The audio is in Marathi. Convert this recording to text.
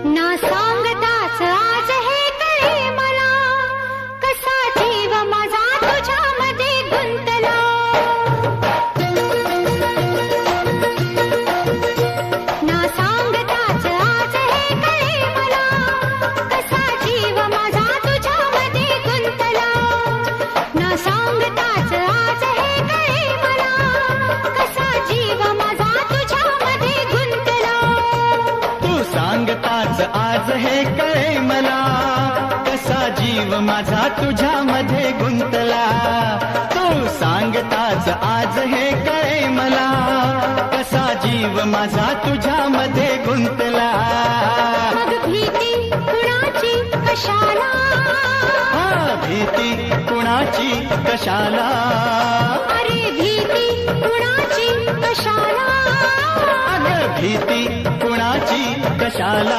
ना सांगताच आज हे कळे मला, कसा जीव माझा तुझ्यामध्ये गुंतला. ना सांगताच आज हे कळे मला, कसा जीव माझा तुझ्यामध्ये गुंतला. ना सांगताच आज हे कळे मला, कसा जीव माझा तुझ्यामध्ये गुंतला. तू सांगताच आज हे कळे मला, कसा जीव माझा तुझ्यामध्ये गुंतला. तू सांगताच आज हे कळे मला, कसा जीव माझा तुझ्यामध्ये गुंतला. मग भीती कुणाची कशाला, भीती कुणाची कशाला, अरे भीती कुणाची कशाला, अगं भीती कुणाची कशाला.